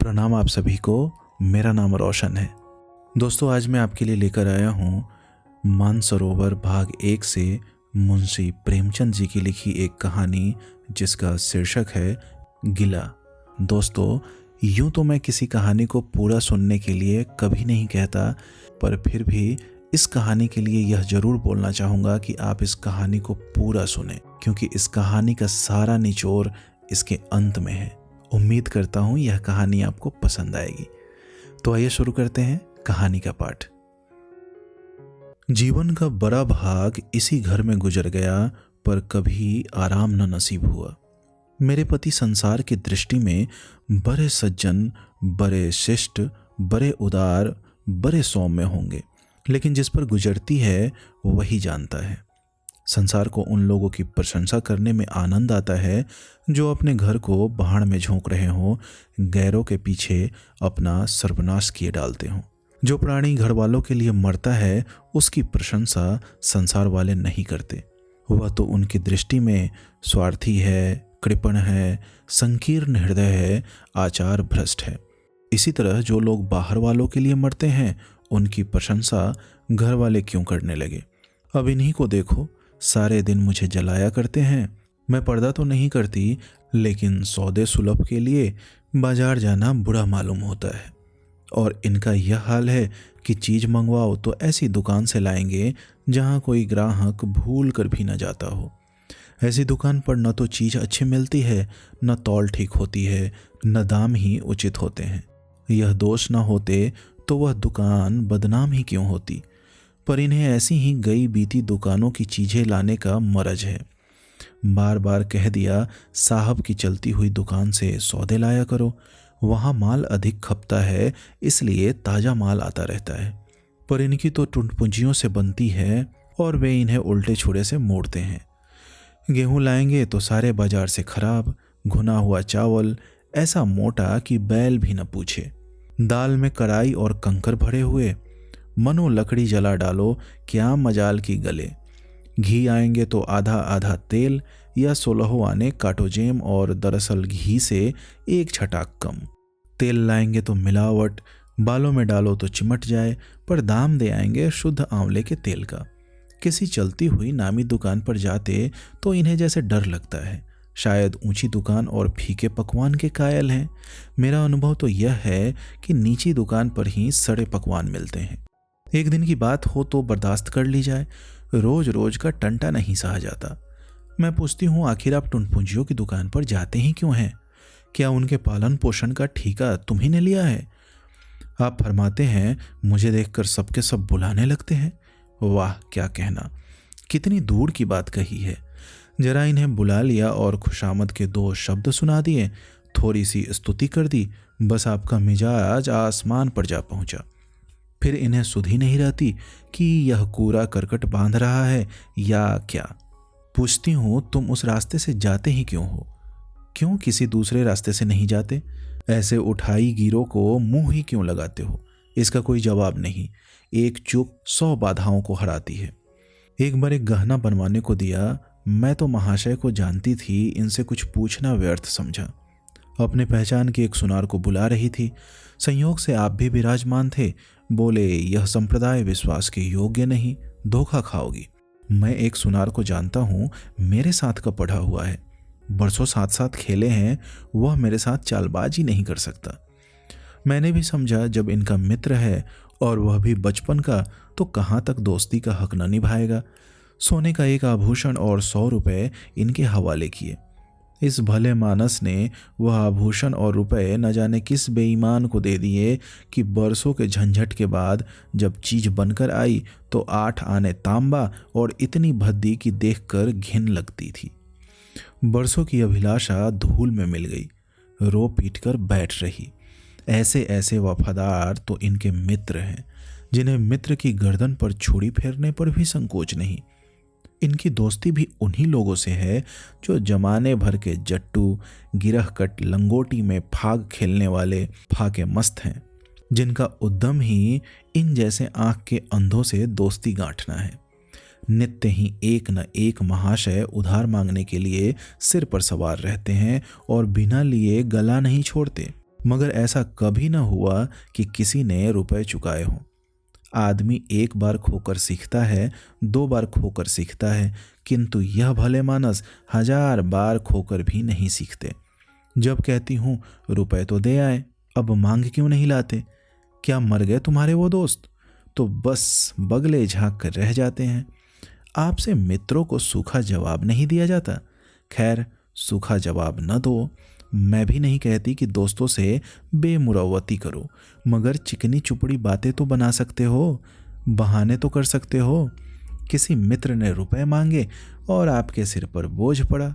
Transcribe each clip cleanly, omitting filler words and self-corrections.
प्रणाम आप सभी को। मेरा नाम रोशन है। दोस्तों, आज मैं आपके लिए लेकर आया हूँ मानसरोवर भाग 1 से मुंशी प्रेमचंद जी की लिखी एक कहानी जिसका शीर्षक है गिला। दोस्तों, यूं तो मैं किसी कहानी को पूरा सुनने के लिए कभी नहीं कहता, पर फिर भी इस कहानी के लिए यह जरूर बोलना चाहूँगा कि आप इस कहानी को पूरा सुनें, क्योंकि इस कहानी का सारा निचोड़ इसके अंत में है। उम्मीद करता हूँ यह कहानी आपको पसंद आएगी। तो आइए शुरू करते हैं कहानी का पाठ। जीवन का बड़ा भाग इसी घर में गुजर गया, पर कभी आराम न नसीब हुआ। मेरे पति संसार की दृष्टि में बड़े सज्जन, बड़े शिष्ट, बड़े उदार, बड़े सौम्य होंगे, लेकिन जिस पर गुजरती है वही जानता है। संसार को उन लोगों की प्रशंसा करने में आनंद आता है जो अपने घर को भाड़ में झोंक रहे हों, गैरों के पीछे अपना सर्वनाश किए डालते हों। जो प्राणी घर वालों के लिए मरता है उसकी प्रशंसा संसार वाले नहीं करते। वह तो उनकी दृष्टि में स्वार्थी है, कृपण है, संकीर्ण हृदय है, आचार भ्रष्ट है। इसी तरह जो लोग बाहर वालों के लिए मरते हैं उनकी प्रशंसा घर वाले क्यों करने लगे। अब इन्हीं को देखो, सारे दिन मुझे जलाया करते हैं। मैं पर्दा तो नहीं करती, लेकिन सौदे सुलभ के लिए बाजार जाना बुरा मालूम होता है। और इनका यह हाल है कि चीज़ मंगवाओ तो ऐसी दुकान से लाएंगे जहां कोई ग्राहक भूल कर भी न जाता हो। ऐसी दुकान पर न तो चीज़ अच्छी मिलती है, न तौल ठीक होती है, न दाम ही उचित होते हैं। यह दोष न होते तो वह दुकान बदनाम ही क्यों होती। पर इन्हें ऐसी ही गई बीती दुकानों की चीज़ें लाने का मरज है। बार बार कह दिया, साहब की चलती हुई दुकान से सौदे लाया करो, वहाँ माल अधिक खपता है, इसलिए ताज़ा माल आता रहता है। पर इनकी तो टुंड-पूंजियों से बनती है और वे इन्हें उल्टे छुरे से मोड़ते हैं। गेहूँ लाएंगे तो सारे बाजार से खराब, घुना हुआ चावल ऐसा मोटा कि बैल भी न पूछे। दाल में कड़ाई और कंकर भरे हुए, मनो लकड़ी जला डालो क्या मजाल की गले। घी आएंगे तो आधा आधा तेल या 16 आने काटोजेम, और दरअसल घी से एक छटाक कम। तेल लाएंगे तो मिलावट, बालों में डालो तो चिमट जाए, पर दाम दे आएंगे शुद्ध आंवले के तेल का। किसी चलती हुई नामी दुकान पर जाते तो इन्हें जैसे डर लगता है, शायद ऊंची दुकान और फीके पकवान के कायल हैं। मेरा अनुभव तो यह है कि नीची दुकान पर ही सड़े पकवान मिलते हैं। एक दिन की बात हो तो बर्दाश्त कर ली जाए, रोज रोज का टंटा नहीं सहा जाता। मैं पूछती हूँ, आखिर आप टुनपुंजियों की दुकान पर जाते ही क्यों हैं? क्या उनके पालन पोषण का ठेका तुम्ही ने लिया है? आप फरमाते हैं, मुझे देखकर सबके सब बुलाने लगते हैं। वाह, क्या कहना, कितनी दूर की बात कही है। जरा इन्हें बुला लिया और खुशामद के 2 शब्द सुना दिए, थोड़ी सी स्तुति कर दी, बस आपका मिजाज आसमान पर जा पहुंचा। फिर इन्हें सुध ही नहीं रहती कि यह कूड़ा करकट बांध रहा है या क्या। पूछती हूँ, तुम उस रास्ते से जाते ही क्यों हो? क्यों किसी दूसरे रास्ते से नहीं जाते? ऐसे उठाई गिरों को मुंह ही क्यों लगाते हो? इसका कोई जवाब नहीं। एक चुप 100 बाधाओं को हराती है। एक बार एक गहना बनवाने को दिया। मैं तो महाशय को जानती थी, इनसे कुछ पूछना व्यर्थ समझा। अपने पहचान के एक सुनार को बुला रही थी। संयोग से आप भी विराजमान थे। बोले, यह संप्रदाय विश्वास के योग्य नहीं, धोखा खाओगी। मैं एक सुनार को जानता हूँ, मेरे साथ का पढ़ा हुआ है, बरसों साथ साथ खेले हैं, वह मेरे साथ चालबाजी नहीं कर सकता। मैंने भी समझा, जब इनका मित्र है और वह भी बचपन का, तो कहाँ तक दोस्ती का हक न निभाएगा। सोने का एक आभूषण और 100 रुपये इनके हवाले किए। इस भले मानस ने वह आभूषण और रुपए न जाने किस बेईमान को दे दिए कि बरसों के झंझट के बाद जब चीज बनकर आई तो 8 आने तांबा और इतनी भद्दी कि देखकर घिन लगती थी। बरसों की अभिलाषा धूल में मिल गई, रो पीट कर बैठ रही। ऐसे ऐसे वफादार तो इनके मित्र हैं, जिन्हें मित्र की गर्दन पर छुरी फेरने पर भी संकोच नहीं। इनकी दोस्ती भी उन्हीं लोगों से है जो जमाने भर के जट्टू, गिरहकट, लंगोटी में फाग खेलने वाले फाके मस्त हैं, जिनका उद्यम ही इन जैसे आंख के अंधों से दोस्ती गांठना है। नित्य ही एक न एक महाशय उधार मांगने के लिए सिर पर सवार रहते हैं और बिना लिए गला नहीं छोड़ते। मगर ऐसा कभी न हुआ कि किसी ने रुपए चुकाए हों। आदमी एक बार खोकर सीखता है, 2 बार खोकर सीखता है, किंतु यह भले मानस 1000 बार खोकर भी नहीं सीखते। जब कहती हूँ रुपए तो दे आए, अब मांग क्यों नहीं लाते? क्या मर गए तुम्हारे वो दोस्त? तो बस बगले झांक कर रह जाते हैं। आपसे मित्रों को सूखा जवाब नहीं दिया जाता। खैर, सूखा जवाब न दो। मैं भी नहीं कहती कि दोस्तों से बेमुरव्वती करो, मगर चिकनी चुपड़ी बातें तो बना सकते हो, बहाने तो कर सकते हो। किसी मित्र ने रुपए मांगे और आपके सिर पर बोझ पड़ा,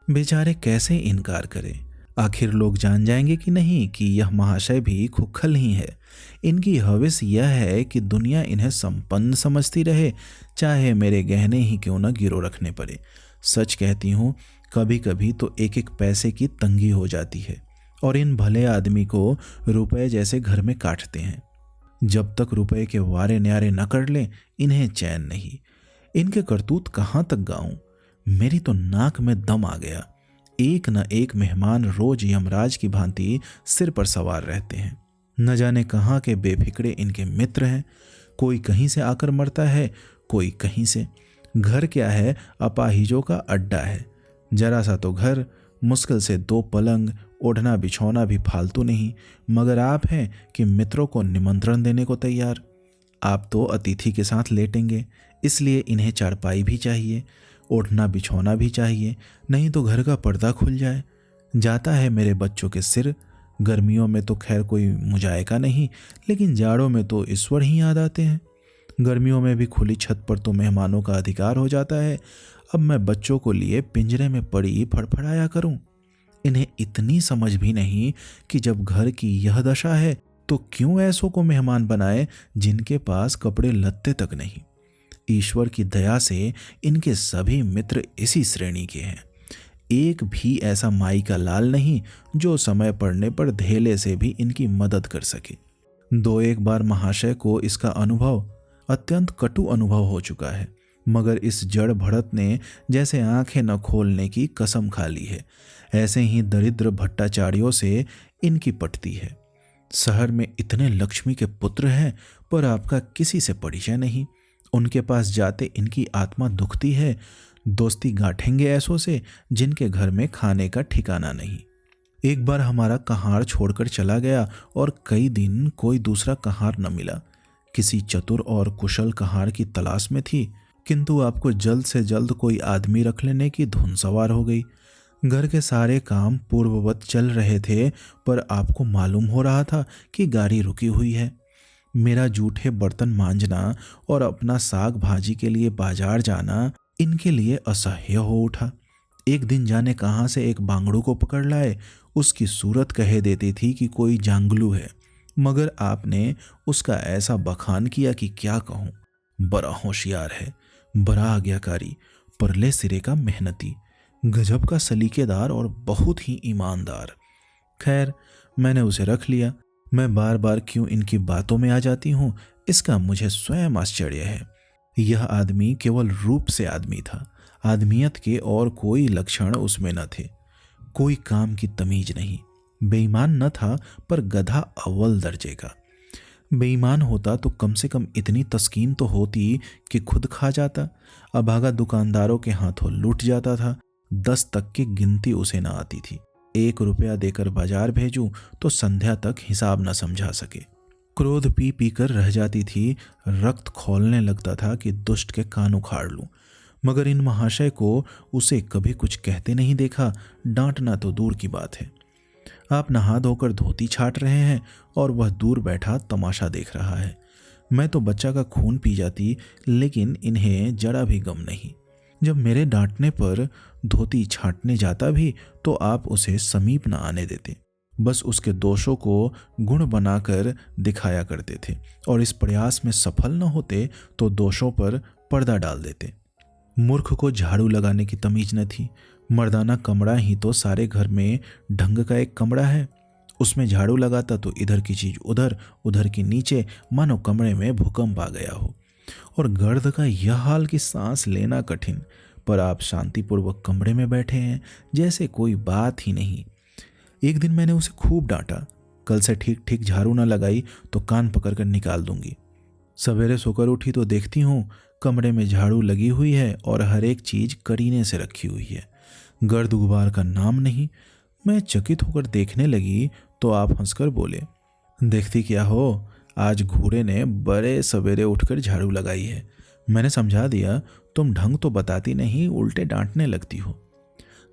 बेचारे कैसे इनकार करें? आखिर लोग जान जाएंगे कि नहीं कि यह महाशय भी खुखल ही है। इनकी हविस यह है कि दुनिया इन्हें संपन्न समझती रहे, चाहे मेरे गहने ही क्यों न गिरो रखने पड़े। सच कहती हूँ, कभी कभी तो एक एक पैसे की तंगी हो जाती है और इन भले आदमी को रुपए जैसे घर में काटते हैं। जब तक रुपए के वारे न्यारे न कर लें, इन्हें चैन नहीं। इनके करतूत कहाँ तक गाऊं? मेरी तो नाक में दम आ गया। एक न एक मेहमान रोज यमराज की भांति सिर पर सवार रहते हैं। न जाने कहाँ के बेफिक्रे इनके मित्र हैं। कोई कहीं से आकर मरता है, कोई कहीं से। घर क्या है, अपाहिजों का अड्डा है। जरा सा तो घर, मुश्किल से 2 पलंग, ओढ़ना बिछौना भी फालतू नहीं। मगर आप हैं कि मित्रों को निमंत्रण देने को तैयार। आप तो अतिथि के साथ लेटेंगे, इसलिए इन्हें चारपाई भी चाहिए, ओढ़ना बिछौना भी चाहिए, नहीं तो घर का पर्दा खुल जाए। जाता है मेरे बच्चों के सिर। गर्मियों में तो खैर कोई मुजायका नहीं, लेकिन जाड़ों में तो ईश्वर ही याद आते हैं। गर्मियों में भी खुली छत पर तो मेहमानों का अधिकार हो जाता है। अब मैं बच्चों को लिए पिंजरे में पड़ी फड़फड़ाया करूं? इन्हें इतनी समझ भी नहीं कि जब घर की यह दशा है तो क्यों ऐसों को मेहमान बनाए जिनके पास कपड़े लत्ते तक नहीं। ईश्वर की दया से इनके सभी मित्र इसी श्रेणी के हैं। एक भी ऐसा माई का लाल नहीं जो समय पड़ने पर धेले से भी इनकी मदद कर सके। 2-1 बार महाशय को इसका अनुभव, अत्यंत कटु अनुभव हो चुका है, मगर इस जड़ भड़त ने जैसे आंखें न खोलने की कसम खा ली है। ऐसे ही दरिद्र भट्टाचार्यों से इनकी पटती है। शहर में इतने लक्ष्मी के पुत्र हैं, पर आपका किसी से परिचय नहीं। उनके पास जाते इनकी आत्मा दुखती है। दोस्ती गांठेंगे ऐसों से जिनके घर में खाने का ठिकाना नहीं। एक बार हमारा कहार छोड़कर चला गया और कई दिन कोई दूसरा कहार न मिला। किसी चतुर और कुशल कहार की तलाश में थी, किंतु आपको जल्द से जल्द कोई आदमी रख लेने की धुन सवार हो गई। घर के सारे काम पूर्ववत चल रहे थे, पर आपको मालूम हो रहा था कि गाड़ी रुकी हुई है। मेरा जूठे बर्तन मांजना और अपना साग भाजी के लिए बाजार जाना इनके लिए असह्य हो उठा। एक दिन जाने कहाँ से एक बांगड़ू को पकड़ लाए। उसकी सूरत कह देती थी कि कोई जांगलू है, मगर आपने उसका ऐसा बखान किया कि क्या कहूँ। बड़ा होशियार है, बड़ा आज्ञाकारी, परले सिरे का मेहनती, गजब का सलीकेदार और बहुत ही ईमानदार। खैर, मैंने उसे रख लिया। मैं बार बार क्यों इनकी बातों में आ जाती हूँ, इसका मुझे स्वयं आश्चर्य है। यह आदमी केवल रूप से आदमी था, आदमियत के और कोई लक्षण उसमें न थे। कोई काम की तमीज नहीं। बेईमान न था, पर गधा अव्वल दर्जे का। बेईमान होता तो कम से कम इतनी तस्कीन तो होती कि खुद खा जाता। अभागा दुकानदारों के हाथों लूट जाता था। 10 तक की गिनती उसे न आती थी। 1 रुपया देकर बाजार भेजूं तो संध्या तक हिसाब न समझा सके। क्रोध पी पी कर रह जाती थी। रक्त खौलने लगता था कि दुष्ट के कान उखाड़ लूं, मगर इन महाशय को उसे कभी कुछ कहते नहीं देखा। डांटना तो दूर की बात है। आप नहा धोकर धोती छाट रहे हैं और वह दूर बैठा तमाशा देख रहा है। मैं तो बच्चा का खून पी जाती, लेकिन इन्हें जरा भी गम नहीं। जब मेरे डांटने पर धोती छाटने जाता भी तो आप उसे समीप न आने देते। बस उसके दोषों को गुण बनाकर दिखाया करते थे, और इस प्रयास में सफल न होते तो दोषों पर पर्दा डाल देते। मूर्ख को झाड़ू लगाने की तमीज न थी। मर्दाना कमरा ही तो सारे घर में ढंग का एक कमरा है। उसमें झाड़ू लगाता तो इधर की चीज उधर, उधर की नीचे, मानो कमरे में भूकंप आ गया हो। और गर्द का यह हाल कि सांस लेना कठिन, पर आप शांतिपूर्वक कमरे में बैठे हैं जैसे कोई बात ही नहीं। एक दिन मैंने उसे खूब डांटा, कल से ठीक ठीक झाड़ू न लगाई तो कान पकड़ कर निकाल दूंगी। सवेरे सोकर उठी तो देखती हूँ कमरे में झाड़ू लगी हुई है और हर एक चीज करीने से रखी हुई है। गर्द गुबार का नाम नहीं। मैं चकित होकर देखने लगी तो आप हंसकर बोले, देखती क्या हो, आज घूरे ने बड़े सवेरे उठकर झाड़ू लगाई है। मैंने समझा दिया, तुम ढंग तो बताती नहीं, उल्टे डांटने लगती हो।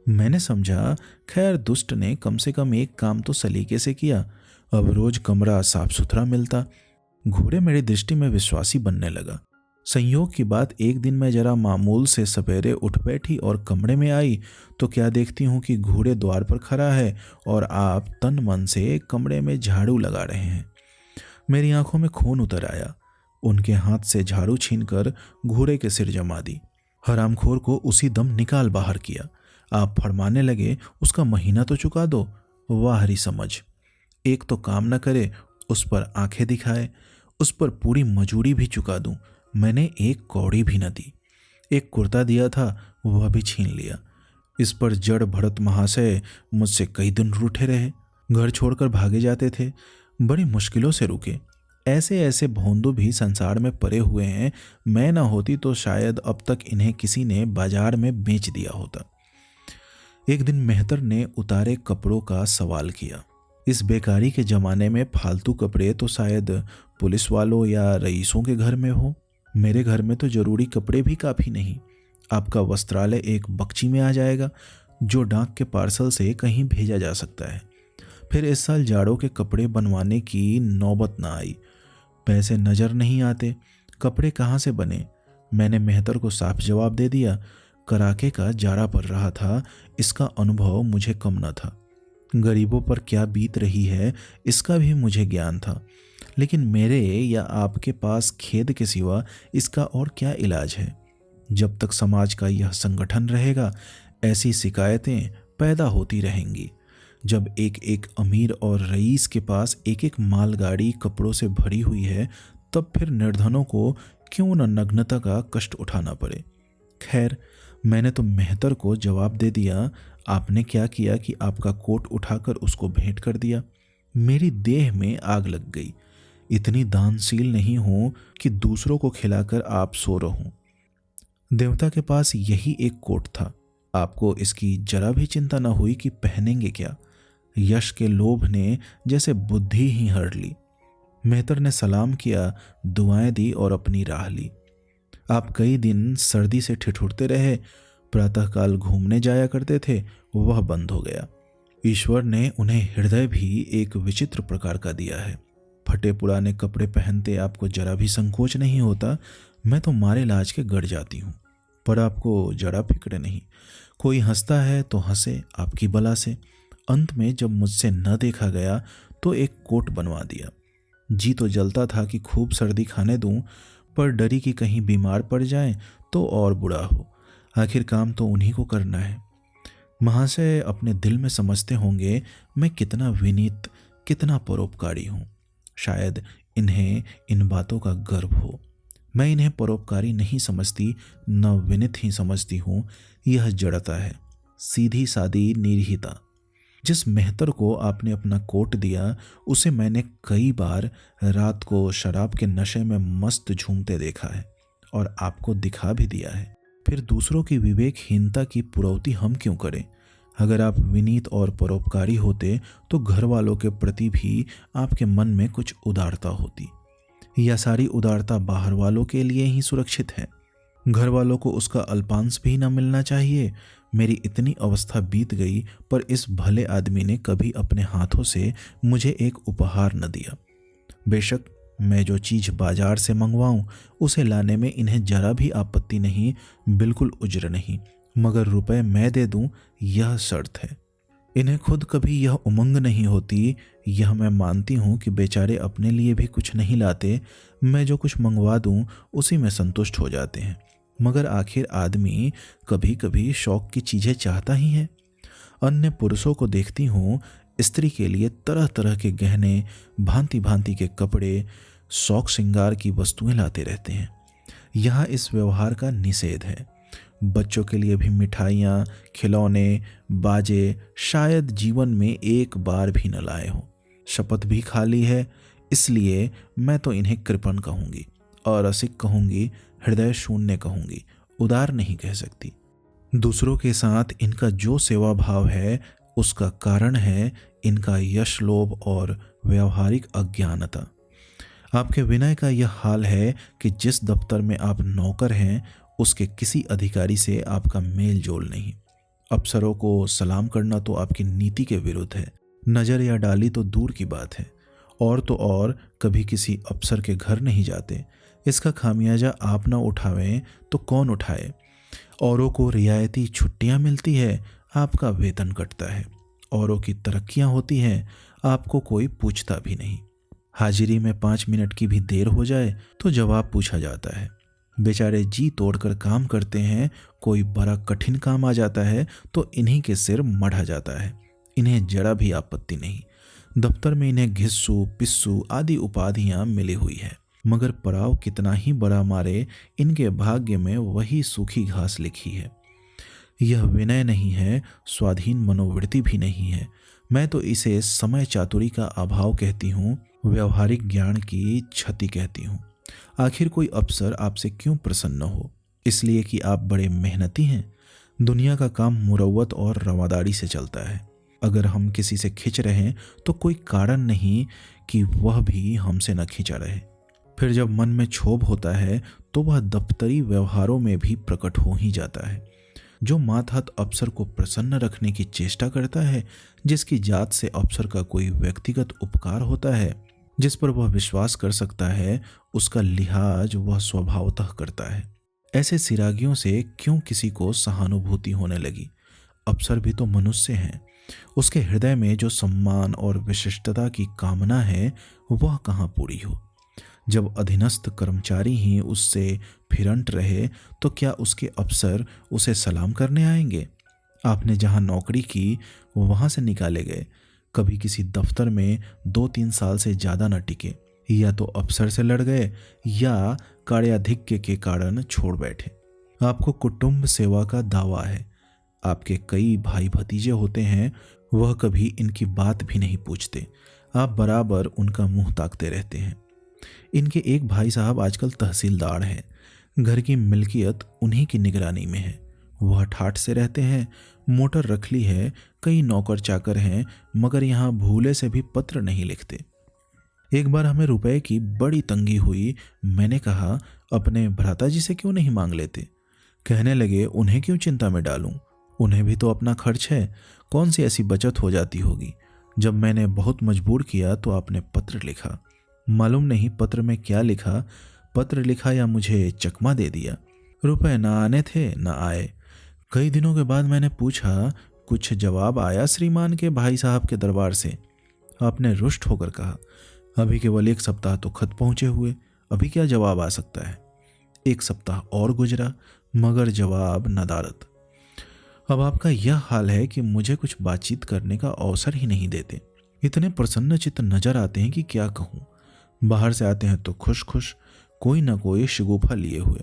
मैंने समझा खैर दुष्ट ने कम से कम एक काम तो सलीके से किया, अब रोज कमरा साफ सुथरा मिलता। घूरे मेरी दृष्टि में विश्वासी बनने लगा। संयोग की बात, एक दिन मैं जरा मामूल से सवेरे उठ बैठी और कमरे में आई तो क्या देखती हूँ कि घूरे द्वार पर खड़ा है और आप तन मन से कमरे में झाड़ू लगा रहे हैं। मेरी आंखों में खून उतर आया। उनके हाथ से झाड़ू छीनकर घूरे के सिर जमा दी। हरामखोर को उसी दम निकाल बाहर किया। आप फरमाने लगे, उसका महीना तो चुका दो। वाह हरी समझ, एक तो काम न करे, उस पर आंखें दिखाए, उस पर पूरी मजूरी भी चुका दूं। मैंने एक कौड़ी भी न दी। एक कुर्ता दिया था, वह भी छीन लिया। इस पर जड़ भरत महाशय मुझसे कई दिन रूठे रहे, घर छोड़कर भागे जाते थे, बड़ी मुश्किलों से रुके। ऐसे ऐसे भोंदू भी संसार में पड़े हुए हैं, मैं न होती तो शायद अब तक इन्हें किसी ने बाजार में बेच दिया होता। एक दिन मेहतर ने उतारे कपड़ों का सवाल किया। इस बेकारी के जमाने में फालतू कपड़े तो शायद पुलिस वालों या रईसों के घर में हो, मेरे घर में तो जरूरी कपड़े भी काफी नहीं। आपका वस्त्रालय एक बक्ची में आ जाएगा, जो डाक के पार्सल से कहीं भेजा जा सकता है। फिर इस साल जाड़ों के कपड़े बनवाने की नौबत ना आई। पैसे नजर नहीं आते, कपड़े कहाँ से बने। मैंने मेहतर को साफ जवाब दे दिया। कराके का जाड़ा पड़ रहा था, इसका अनुभव मुझे कम न था। गरीबों पर क्या बीत रही है इसका भी मुझे ज्ञान था, लेकिन मेरे या आपके पास खेद के सिवा इसका और क्या इलाज है। जब तक समाज का यह संगठन रहेगा, ऐसी शिकायतें पैदा होती रहेंगी। जब एक एक अमीर और रईस के पास एक एक मालगाड़ी कपड़ों से भरी हुई है, तब फिर निर्धनों को क्यों न नग्नता का कष्ट उठाना पड़े। खैर, मैंने तो मेहतर को जवाब दे दिया। आपने क्या किया कि आपका कोट उठाकर उसको भेंट कर दिया। मेरी देह में आग लग गई। इतनी दानशील नहीं हूं कि दूसरों को खिलाकर आप सो रहूं। देवता के पास यही एक कोट था, आपको इसकी जरा भी चिंता न हुई कि पहनेंगे क्या। यश के लोभ ने जैसे बुद्धि ही हर ली। मेहतर ने सलाम किया, दुआएं दी और अपनी राह ली। आप कई दिन सर्दी से ठिठुरते रहे, प्रातःकाल घूमने जाया करते थे, वह बंद हो गया। ईश्वर ने उन्हें हृदय भी एक विचित्र प्रकार का दिया है। फटे पुराने कपड़े पहनते आपको जरा भी संकोच नहीं होता। मैं तो मारे लाज के गड़ जाती हूँ, पर आपको जरा फिक्र नहीं। कोई हंसता है तो हंसे आपकी बला से। अंत में जब मुझसे न देखा गया तो एक कोट बनवा दिया। जी तो जलता था कि खूब सर्दी खाने दूं, पर डरी कि कहीं बीमार पड़ जाएं तो और बुरा हो। आखिर काम तो उन्हीं को करना है। महाशय अपने दिल में समझते होंगे मैं कितना विनीत, कितना परोपकारी हूँ। शायद इन्हें इन बातों का गर्व हो। मैं इन्हें परोपकारी नहीं समझती, न विनीत ही समझती हूँ। यह जड़ता है, सीधी सादी निर्हिता। जिस मेहतर को आपने अपना कोट दिया, उसे मैंने कई बार रात को शराब के नशे में मस्त झूमते देखा है और आपको दिखा भी दिया है। फिर दूसरों की विवेकहीनता की पुरौती हम क्यों करें। अगर आप विनीत और परोपकारी होते तो घर वालों के प्रति भी आपके मन में कुछ उदारता होती। यह सारी उदारता बाहर वालों के लिए ही सुरक्षित है, घर वालों को उसका अल्पांश भी न मिलना चाहिए। मेरी इतनी अवस्था बीत गई, पर इस भले आदमी ने कभी अपने हाथों से मुझे एक उपहार न दिया। बेशक मैं जो चीज बाजार से मंगवाऊं उसे लाने में इन्हें जरा भी आपत्ति नहीं, बिल्कुल उज्र नहीं, मगर रुपए मैं दे दूं यह शर्त है। इन्हें खुद कभी यह उमंग नहीं होती। यह मैं मानती हूं कि बेचारे अपने लिए भी कुछ नहीं लाते, मैं जो कुछ मंगवा दूं उसी में संतुष्ट हो जाते हैं। मगर आखिर आदमी कभी कभी शौक की चीजें चाहता ही है। अन्य पुरुषों को देखती हूँ, स्त्री के लिए तरह तरह के गहने, भांति भांति के कपड़े, शौक श्रृंगार की वस्तुएं लाते रहते हैं। यहाँ इस व्यवहार का निषेध है। बच्चों के लिए भी मिठाइयाँ, खिलौने, बाजे शायद जीवन में एक बार भी न लाए हों। शपथ भी खा ली है, इसलिए मैं तो इन्हें कृपण कहूंगी, अरसिक कहूंगी, हृदय शून्य कहूंगी, उदार नहीं कह सकती। दूसरों के साथ इनका जो सेवा भाव है उसका कारण है इनका यश लोभ और व्यावहारिक अज्ञानता। आपके विनय का यह हाल है कि जिस दफ्तर में आप नौकर हैं उसके किसी अधिकारी से आपका मेल जोल नहीं। अफसरों को सलाम करना तो आपकी नीति के विरुद्ध है। नज़र या डाली तो दूर की बात है, और तो और कभी किसी अफसर के घर नहीं जाते। इसका खामियाजा आप ना उठावें तो कौन उठाए। औरों को रियायती छुट्टियां मिलती है, आपका वेतन कटता है। औरों की तरक्कियां होती हैं, आपको कोई पूछता भी नहीं। हाजिरी में 5 मिनट की भी देर हो जाए तो जवाब पूछा जाता है। बेचारे जी तोड़कर काम करते हैं, कोई बड़ा कठिन काम आ जाता है तो इन्हीं के सिर मढ़ा जाता है। इन्हें जरा भी आपत्ति नहीं। दफ्तर में इन्हें घिस्सू पिस्सू आदि उपाधियां मिली हुई है, मगर पड़ाव कितना ही बड़ा मारे इनके भाग्य में वही सूखी घास लिखी है। यह विनय नहीं है, स्वाधीन मनोवृत्ति भी नहीं है। मैं तो इसे समय चातुरी का अभाव कहती हूँ, व्यवहारिक ज्ञान की क्षति कहती हूँ। आखिर कोई अफसर आपसे क्यों प्रसन्न हो? इसलिए कि आप बड़े मेहनती हैं। दुनिया का काम मुरव्वत और रवादारी से चलता है। अगर हम किसी से खिंच रहे तो कोई कारण नहीं कि वह भी हमसे न खिंचा रहे। फिर जब मन में क्षोभ होता है तो वह दफ्तरी व्यवहारों में भी प्रकट हो ही जाता है। जो मातहत अफसर को प्रसन्न रखने की चेष्टा करता है, जिसकी जात से अफसर का कोई व्यक्तिगत उपकार होता है, जिस पर वह विश्वास कर सकता है, उसका लिहाज वह स्वभावतः करता है। ऐसे सिरागियों से क्यों किसी को सहानुभूति होने लगी? अफसर भी तो मनुष्य हैं। उसके हृदय में जो सम्मान और विशिष्टता की कामना है वह कहाँ पूरी हो? जब अधीनस्थ कर्मचारी ही उससे फिरंट रहे तो क्या उसके अफसर उसे सलाम करने आएंगे? आपने जहां नौकरी की वहां से निकाले गए, कभी किसी दफ्तर में 2-3 साल से ज़्यादा न टिके, या तो अफसर से लड़ गए या कार्याधिक्य के कारण छोड़ बैठे। आपको कुटुंब सेवा का दावा है। आपके कई भाई भतीजे होते हैं, वह कभी इनकी बात भी नहीं पूछते। आप बराबर उनका मुंह ताकते रहते हैं। इनके एक भाई साहब आजकल तहसीलदार हैं। घर की मिल्कियत उन्हीं की निगरानी में है। वह ठाठ से रहते हैं, मोटर रख ली है, कई नौकर चाकर हैं, मगर यहाँ भूले से भी पत्र नहीं लिखते। एक बार हमें रुपए की बड़ी तंगी हुई। मैंने कहा, अपने भ्राताजी से क्यों नहीं मांग लेते? कहने लगे, उन्हें क्यों चिंता में डालूं? उन्हें भी तो अपना खर्च है, कौन सी ऐसी बचत हो जाती होगी। जब मैंने बहुत मजबूर किया तो आपने पत्र लिखा। मालूम नहीं पत्र में क्या लिखा, पत्र लिखा या मुझे चकमा दे दिया। रुपए ना आने थे ना आए। कई दिनों के बाद मैंने पूछा, कुछ जवाब आया श्रीमान के भाई साहब के दरबार से? आपने रुष्ट होकर कहा, अभी केवल 1 सप्ताह तो खत पहुंचे हुए, अभी क्या जवाब आ सकता है। 1 सप्ताह और गुजरा, मगर जवाब नदारद। अब आपका यह हाल है कि मुझे कुछ बातचीत करने का अवसर ही नहीं देते। इतने प्रसन्नचित्त नजर आते हैं कि क्या कहूँ। बाहर से आते हैं तो खुश खुश, कोई न कोई शगुफा लिए हुए।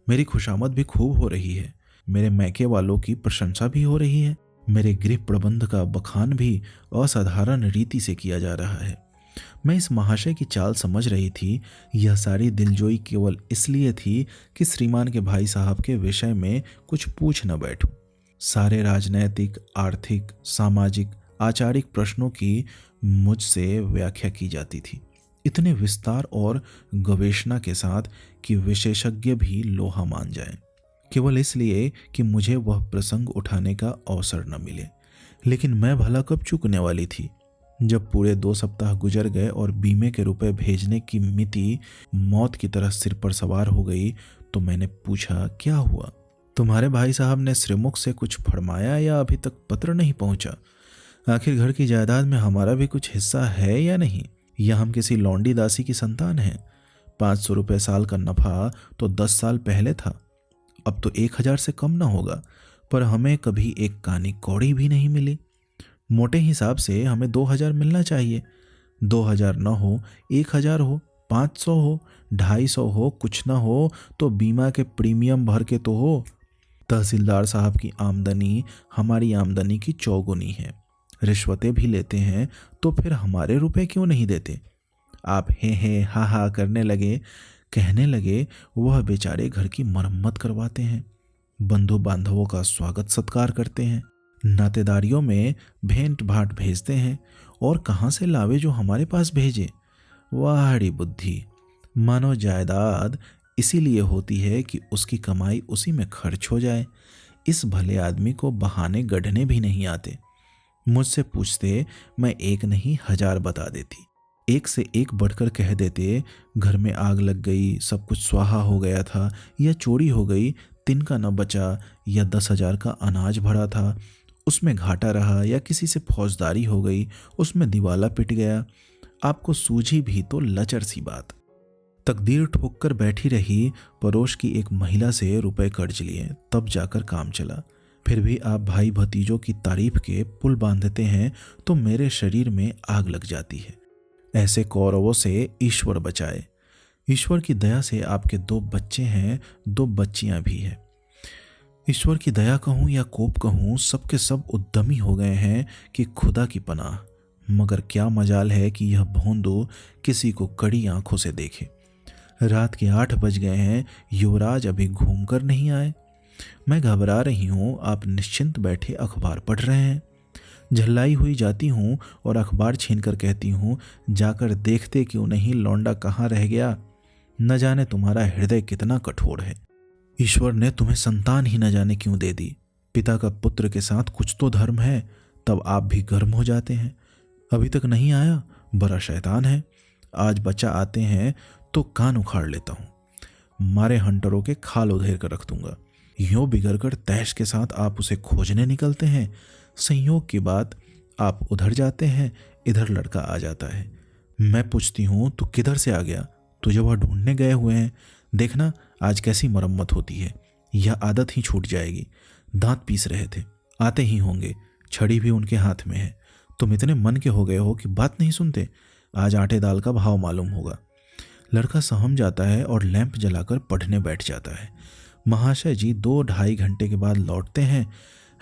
मेरी खुशामद भी खूब हो रही है, मेरे मैके वालों की प्रशंसा भी हो रही है, मेरे गृह प्रबंध का बखान भी असाधारण रीति से किया जा रहा है। मैं इस महाशय की चाल समझ रही थी। यह सारी दिलजोई केवल इसलिए थी कि श्रीमान के भाई साहब के विषय में कुछ पूछ न बैठूं। सारे राजनैतिक, आर्थिक, सामाजिक, आचारिक प्रश्नों की मुझसे व्याख्या की जाती थी, इतने विस्तार और गवेषणा के साथ कि विशेषज्ञ भी लोहा मान जाएं, केवल इसलिए कि मुझे वह प्रसंग उठाने का अवसर न मिले। लेकिन मैं भला कब चूकने वाली थी? जब पूरे 2 सप्ताह गुजर गए और बीमे के रुपए भेजने की मिति मौत की तरह सिर पर सवार हो गई तो मैंने पूछा, क्या हुआ? तुम्हारे भाई साहब ने श्रीमुख से कुछ फरमाया या अभी तक पत्र नहीं पहुंचा? आखिर घर की जायदाद में हमारा भी कुछ हिस्सा है या नहीं? या हम किसी लौंडी दासी की संतान हैं? 500 रुपये साल का नफा तो 10 साल पहले था, अब तो 1000 से कम ना होगा। पर हमें कभी एक कानी कौड़ी भी नहीं मिली। मोटे हिसाब से हमें 2000 मिलना चाहिए। 2000 न हो, 1000 हो, 500 हो, 250 हो, कुछ ना हो तो बीमा के प्रीमियम भर के तो हो। तहसीलदार साहब की आमदनी हमारी आमदनी की चौगुनी है। रिश्वतें भी लेते हैं तो फिर हमारे रुपए क्यों नहीं देते? आप हे हा हा करने लगे, कहने लगे वह बेचारे घर की मरम्मत करवाते हैं, बंधु बांधवों का स्वागत सत्कार करते हैं, नातेदारियों में भेंट भाट भेजते हैं, और कहाँ से लावे जो हमारे पास भेजे। वाहड़ी बुद्धि। मानो जायदाद इसीलिए होती है कि उसकी कमाई उसी में खर्च हो जाए। इस भले आदमी को बहाने गढ़ने भी नहीं आते। मुझसे पूछते, मैं एक नहीं 1000 बता देती। एक से एक बढ़कर कह देते, घर में आग लग गई, सब कुछ स्वाहा हो गया था, या चोरी हो गई, तिनका न बचा, या 10,000 का अनाज भरा था, उसमें घाटा रहा, या किसी से फौजदारी हो गई, उसमें दिवाला पिट गया। आपको सूझी भी तो लचर सी बात। तकदीर ठोक कर बैठी रही। पड़ोस की एक महिला से रुपए कर्ज लिए, तब जाकर काम चला। फिर भी आप भाई भतीजों की तारीफ के पुल बांधते हैं तो मेरे शरीर में आग लग जाती है। ऐसे कौरवों से ईश्वर बचाए। ईश्वर की दया से आपके 2 बच्चे हैं, 2 बच्चियां भी हैं। ईश्वर की दया कहूँ या कोप कहूँ, सबके सब उद्यमी हो गए हैं कि खुदा की पनाह। मगर क्या मजाल है कि यह भोंदू किसी को कड़ी आंखों से देखे। रात के 8 बज गए हैं, युवराज अभी घूम कर नहीं आए। मैं घबरा रही हूँ, आप निश्चिंत बैठे अखबार पढ़ रहे हैं। झल्लाई हुई जाती हूँ और अखबार छीनकर कहती हूँ, जाकर देखते क्यों नहीं लौंडा कहाँ रह गया। न जाने तुम्हारा हृदय कितना कठोर है। ईश्वर ने तुम्हें संतान ही न जाने क्यों दे दी। पिता का पुत्र के साथ कुछ तो धर्म है, तब आप भी गर्म हो जाते हैं। अभी तक नहीं आया, बड़ा शैतान है। आज बच्चा आते हैं तो कान उखाड़ लेता हूँ, मारे हंटरों के खाल उधेर कर रख दूंगा। यूं बिगड़ कर तैश के साथ आप उसे खोजने निकलते हैं। संयोग की बात, आप उधर जाते हैं, इधर लड़का आ जाता है। मैं पूछती हूँ, तू किधर से आ गया? तुझे वह ढूंढने गए हुए हैं। देखना आज कैसी मरम्मत होती है। यह आदत ही छूट जाएगी। दांत पीस रहे थे, आते ही होंगे। छड़ी भी उनके हाथ में है। तुम इतने मन के हो गए हो कि बात नहीं सुनते। आज आटे दाल का भाव मालूम होगा। लड़का सहम जाता है और लैंप जलाकर पढ़ने बैठ जाता है। महाशय जी 2-2.5 घंटे के बाद लौटते हैं,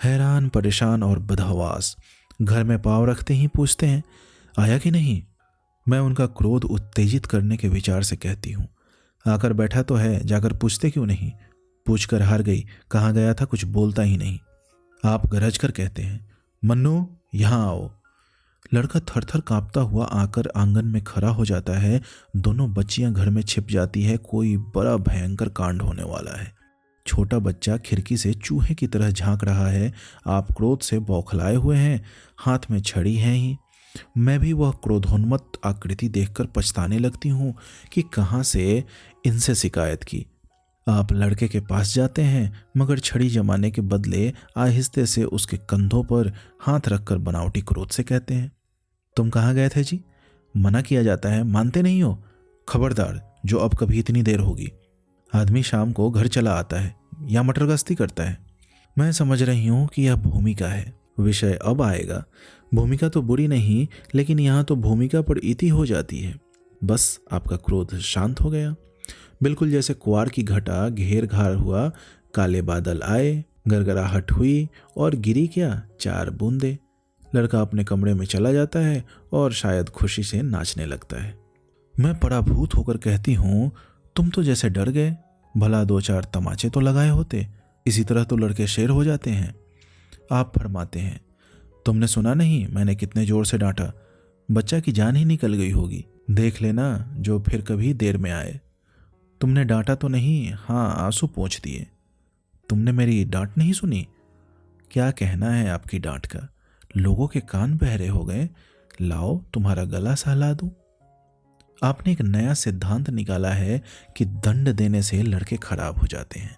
हैरान परेशान और बदहवास। घर में पाँव रखते ही पूछते हैं, आया कि नहीं? मैं उनका क्रोध उत्तेजित करने के विचार से कहती हूँ, आकर बैठा तो है, जाकर पूछते क्यों नहीं? पूछकर हार गई, कहाँ गया था कुछ बोलता ही नहीं। आप गरज कर कहते हैं, मन्नू यहाँ आओ। लड़का थरथर कांपता हुआ आकर आंगन में खड़ा हो जाता है। दोनों बच्चियां घर में छिप जाती है। कोई बड़ा भयंकर कांड होने वाला है। छोटा बच्चा खिड़की से चूहे की तरह झांक रहा है। आप क्रोध से बौखलाए हुए हैं, हाथ में छड़ी है ही। मैं भी वह क्रोधोन्मत्त आकृति देखकर पछताने लगती हूँ कि कहाँ से इनसे शिकायत की। आप लड़के के पास जाते हैं, मगर छड़ी जमाने के बदले आहिस्ते से उसके कंधों पर हाथ रखकर बनावटी क्रोध से कहते हैं, तुम कहाँ गए थे जी? मना किया जाता है, मानते नहीं हो। खबरदार, जो अब कभी इतनी देर होगी। आदमी शाम को घर चला आता है या मटर गश्ती करता है। मैं समझ रही हूँ कि यह भूमिका है। विषय अब आएगा। भूमिका तो बुरी नहीं, लेकिन यहाँ तो भूमिका पर इति हो जाती है। बस आपका क्रोध शांत हो गया, बिल्कुल जैसे कुआर की घटा घेर घार हुआ। काले बादल आए, गरगराहट हुई और गिरी क्या 4 बूंदे। लड़का अपने कमरे में चला जाता है और शायद खुशी से नाचने लगता है। मैं पराभूत होकर कहती हूँ, तुम तो जैसे डर गए। भला 2-4 तमाचे तो लगाए होते, इसी तरह तो लड़के शेर हो जाते हैं। आप फरमाते हैं, तुमने सुना नहीं मैंने कितने जोर से डांटा? बच्चा की जान ही निकल गई होगी। देख लेना जो फिर कभी देर में आए। तुमने डांटा तो नहीं? हाँ, आंसू पोंछ दिए। तुमने मेरी डांट नहीं सुनी? क्या कहना है आपकी डांट का? लोगों के कान बहरे हो गए। लाओ तुम्हारा गला सहला दूं। आपने एक नया सिद्धांत निकाला है कि दंड देने से लड़के खराब हो जाते हैं।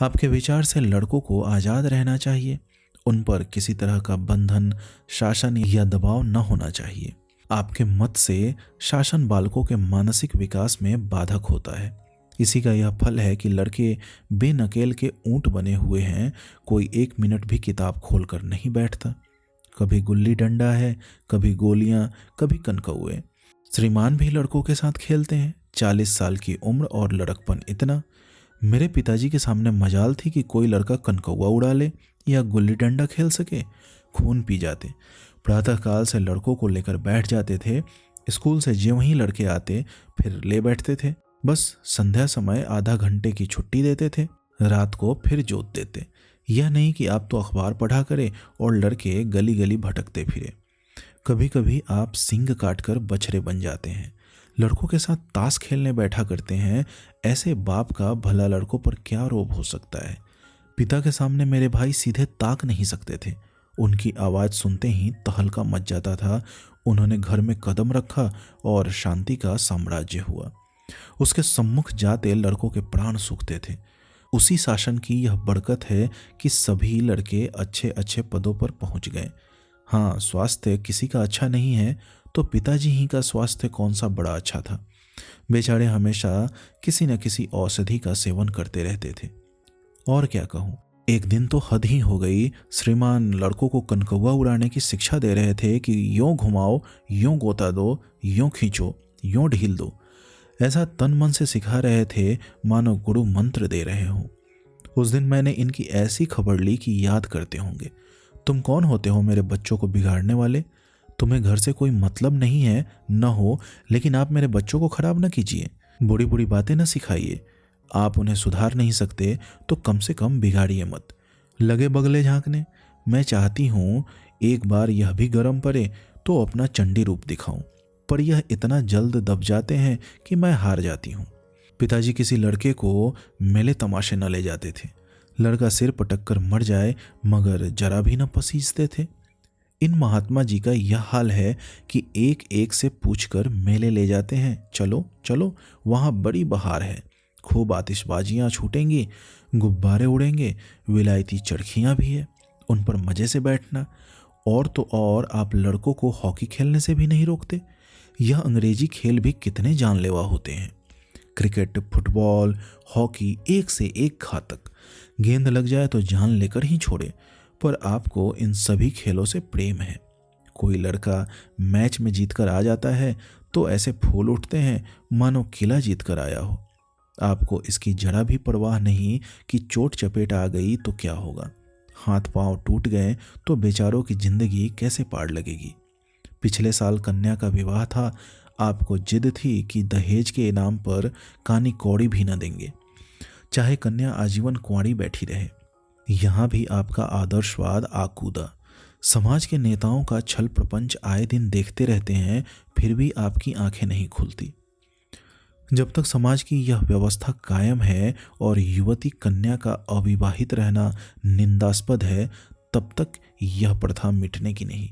आपके विचार से लड़कों को आज़ाद रहना चाहिए। उन पर किसी तरह का बंधन, शासन या दबाव न होना चाहिए। आपके मत से शासन बालकों के मानसिक विकास में बाधक होता है। इसी का यह फल है कि लड़के बेनकेल के ऊंट बने हुए हैं। कोई 1 मिनट भी किताब खोलकर नहीं बैठता। कभी गुल्ली डंडा है, कभी गोलियां, कभी कनकौए। श्रीमान भी लड़कों के साथ खेलते हैं। 40 साल की उम्र और लड़कपन इतना। मेरे पिताजी के सामने मजाल थी कि कोई लड़का कनकौआ उड़ा ले या गुल्ली डंडा खेल सके। खून पी जाते। प्रातःकाल से लड़कों को लेकर बैठ जाते थे। स्कूल से ज्यों ही लड़के आते फिर ले बैठते थे। बस संध्या समय आधा घंटे की छुट्टी देते थे, रात को फिर जोत देते। यह नहीं कि आप तो अखबार पढ़ा करें और लड़के गली गली भटकते फिरे। कभी कभी आप सींग काटकर बछड़े बन जाते हैं, लड़कों के साथ ताश खेलने बैठा करते हैं। ऐसे बाप का भला लड़कों पर क्या रोब हो सकता है। पिता के सामने मेरे भाई सीधे ताक नहीं सकते थे। उनकी आवाज़ सुनते ही तहलका मच जाता था। उन्होंने घर में कदम रखा और शांति का साम्राज्य हुआ। उसके सम्मुख जाते लड़कों के प्राण सूखते थे। उसी शासन की यह बरकत है कि सभी लड़के अच्छे अच्छे पदों पर पहुंच गए। हाँ, स्वास्थ्य किसी का अच्छा नहीं है तो पिताजी ही का स्वास्थ्य कौन सा बड़ा अच्छा था। बेचारे हमेशा किसी न किसी औषधि का सेवन करते रहते थे। और क्या कहूँ, एक दिन तो हद ही हो गई। श्रीमान लड़कों को कनकौवा उड़ाने की शिक्षा दे रहे थे कि यूं घुमाओ, यूं गोता दो, यूं खींचो, यूं ढील दो। ऐसा तन मन से सिखा रहे थे मानो गुरु मंत्र दे रहे हों। उस दिन मैंने इनकी ऐसी खबर ली कि याद करते होंगे। तुम कौन होते हो मेरे बच्चों को बिगाड़ने वाले? तुम्हें घर से कोई मतलब नहीं है न हो, लेकिन आप मेरे बच्चों को खराब न कीजिए, बुरी बुरी बातें न सिखाइए। आप उन्हें सुधार नहीं सकते तो कम से कम बिगाड़िए मत। लगे बगले झांकने। मैं चाहती हूँ एक बार यह भी गर्म पड़े तो अपना चंडी रूप दिखाऊं, पर यह इतना जल्द दब जाते हैं कि मैं हार जाती हूँ। पिताजी किसी लड़के को मेले तमाशे न ले जाते थे। लड़का सिर पटक कर मर जाए मगर जरा भी न पसीजते थे। इन महात्मा जी का यह हाल है कि एक एक से पूछकर मेले ले जाते हैं। चलो चलो, वहाँ बड़ी बहार है, खूब आतिशबाजियाँ छूटेंगी, गुब्बारे उड़ेंगे, विलायती चरखियाँ भी है, उन पर मज़े से बैठना। और तो और आप लड़कों को हॉकी खेलने से भी नहीं रोकते। यह अंग्रेजी खेल भी कितने जानलेवा होते हैं। क्रिकेट, फुटबॉल, हॉकी एक से एक घातक। गेंद लग जाए तो जान लेकर ही छोड़े। पर आपको इन सभी खेलों से प्रेम है। कोई लड़का मैच में जीतकर आ जाता है तो ऐसे फूल उठते हैं मानो किला जीतकर आया हो। आपको इसकी जरा भी परवाह नहीं कि चोट चपेट आ गई तो क्या होगा, हाथ पांव टूट गए तो बेचारों की जिंदगी कैसे पार लगेगी। पिछले साल कन्या का विवाह था। आपको जिद थी कि दहेज के इनाम पर कानी कौड़ी भी न देंगे, चाहे कन्या आजीवन कुंवारी बैठी रहे। यहाँ भी आपका आदर्शवाद आकूदा। समाज के नेताओं का छल प्रपंच आए दिन देखते रहते हैं, फिर भी आपकी आंखें नहीं खुलती। जब तक समाज की यह व्यवस्था कायम है और युवती कन्या का अविवाहित रहना निंदास्पद है, तब तक यह प्रथा मिटने की नहीं।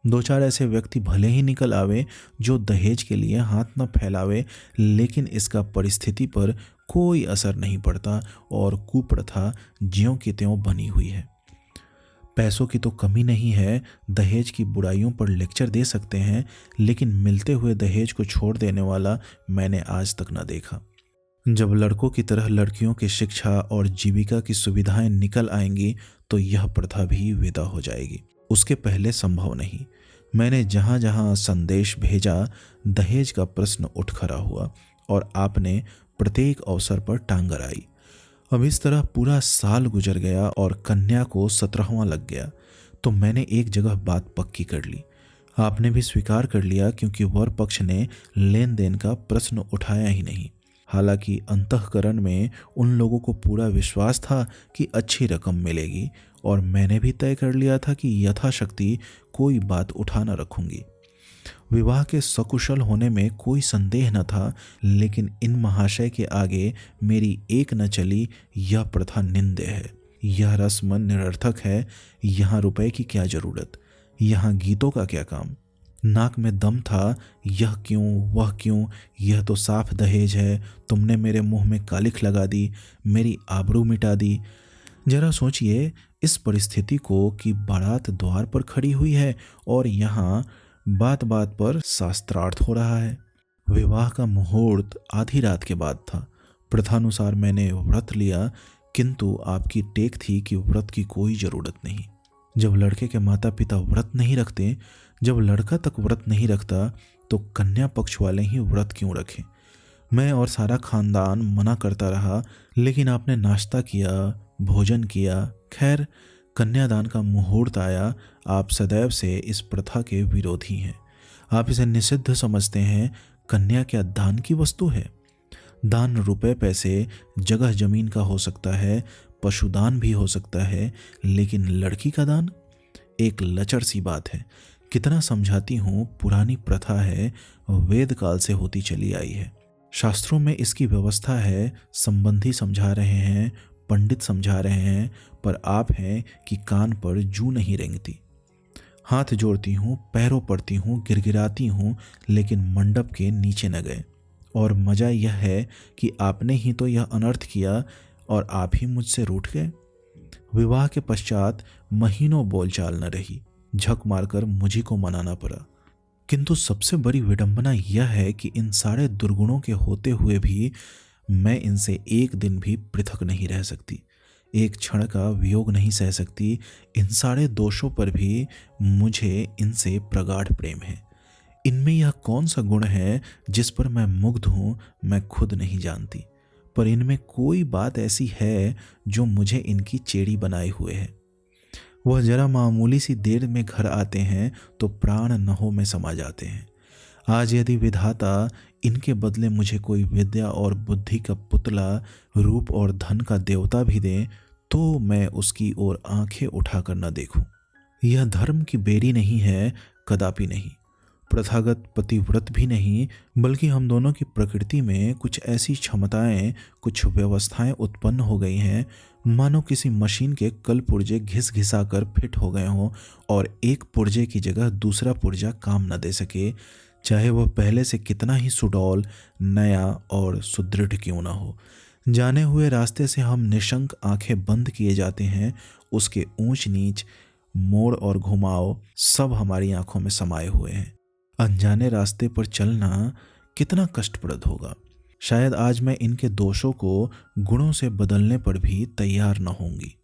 दो चार ऐसे व्यक्ति भले ही निकल आवे जो दहेज के लिए हाथ न फैलावे, लेकिन इसका परिस्थिति पर कोई असर नहीं पड़ता और कुप्रथा ज्यों की त्यों बनी हुई है। पैसों की तो कमी नहीं है, दहेज की बुराइयों पर लेक्चर दे सकते हैं, लेकिन मिलते हुए दहेज को छोड़ देने वाला मैंने आज तक न देखा। जब लड़कों की तरह लड़कियों की शिक्षा और जीविका की सुविधाएं निकल आएंगी तो यह प्रथा भी विदा हो जाएगी। उसके पहले संभव नहीं। मैंने जहाँ जहाँ संदेश भेजा दहेज का प्रश्न उठ खड़ा हुआ और आपने प्रत्येक अवसर पर टांग अड़ाई। अब इस तरह पूरा साल गुजर गया और कन्या को 17वां लग गया तो मैंने एक जगह बात पक्की कर ली। आपने भी स्वीकार कर लिया क्योंकि वर पक्ष ने लेन देन का प्रश्न उठाया ही नहीं। हालांकि अंतःकरण में उन लोगों को पूरा विश्वास था कि अच्छी रकम मिलेगी और मैंने भी तय कर लिया था कि यथाशक्ति कोई बात उठा न रखूंगी। विवाह के सकुशल होने में कोई संदेह न था, लेकिन इन महाशय के आगे मेरी एक न चली। यह प्रथा निंद्य है, यह रस्म निरर्थक है। यहाँ रुपए की क्या जरूरत, यहाँ गीतों का क्या काम। नाक में दम था, यह क्यों वह क्यों, यह तो साफ दहेज है। तुमने मेरे मुंह में कालिख लगा दी, मेरी आबरू मिटा दी। जरा सोचिए इस परिस्थिति को कि बारात द्वार पर खड़ी हुई है और यहाँ बात बात पर शास्त्रार्थ हो रहा है। विवाह का मुहूर्त आधी रात के बाद था। प्रथानुसार मैंने व्रत लिया, किंतु आपकी टेक थी कि व्रत की कोई जरूरत नहीं। जब लड़के के माता पिता व्रत नहीं रखते, जब लड़का तक व्रत नहीं रखता, तो कन्या पक्ष वाले ही व्रत क्यों रखें। मैं और सारा खानदान मना करता रहा, लेकिन आपने नाश्ता किया, भोजन किया। खैर, कन्यादान का मुहूर्त आया, आप सदैव से इस प्रथा के विरोधी हैं। आप इसे निषिद्ध समझते हैं। कन्या क्या दान की वस्तु है? दान रुपए पैसे जगह जमीन का हो सकता है, पशुदान भी हो सकता है, लेकिन लड़की का दान एक लचर सी बात है। कितना समझाती हूँ, पुरानी प्रथा है, वेद काल से होती चली आई है। शास्त्रों में इसकी व्यवस्था है, संबंधी समझा रहे हैं, पंडित समझा रहे हैं, पर आप हैं कि कान पर जू नहीं रेंगती। हाथ जोड़ती हूँ, पैरों पड़ती हूँ, गिड़गिड़ाती हूँ, लेकिन मंडप के नीचे न गए। और मज़ा यह है कि आपने ही तो यह अनर्थ किया और आप ही मुझसे रूठ गए। विवाह के पश्चात महीनों बोलचाल न रही, झक मारकर मुझी को मनाना पड़ा। किंतु सबसे बड़ी विडंबना यह है कि इन सारे दुर्गुणों के होते हुए भी मैं इनसे एक दिन भी पृथक नहीं रह सकती, एक क्षण का वियोग नहीं सह सकती। इन सारे दोषों पर भी मुझे इनसे प्रगाढ़ प्रेम है। इनमें यह कौन सा गुण है जिस पर मैं मुग्ध हूँ, मैं खुद नहीं जानती, पर इनमें कोई बात ऐसी है जो मुझे इनकी चेड़ी बनाए हुए है। वह जरा मामूली सी देर में घर आते हैं तो प्राण नहों में समा जाते हैं। आज यदि विधाता इनके बदले मुझे कोई विद्या और बुद्धि का पुतला, रूप और धन का देवता भी दे, तो मैं उसकी ओर आंखें उठाकर न देखूं। यह धर्म की बेरी नहीं है, कदापि नहीं। प्रथागत पतिव्रत भी नहीं, बल्कि हम दोनों की प्रकृति में कुछ ऐसी क्षमताएं, कुछ व्यवस्थाएं उत्पन्न हो गई हैं, मानो किसी मशीन के कल पुर्जे घिस घिसा कर फिट हो गए हों और एक पुर्जे की जगह दूसरा पुर्जा काम न दे सके, चाहे वह पहले से कितना ही सुडौल, नया और सुदृढ़ क्यों न हो। जाने हुए रास्ते से हम निशंक आंखें बंद किए जाते हैं, उसके ऊंच नीच, मोड़ और घुमाव सब हमारी आंखों में समाये हुए हैं। अनजाने रास्ते पर चलना कितना कष्टप्रद होगा। शायद आज मैं इनके दोषों को गुणों से बदलने पर भी तैयार न होंगी।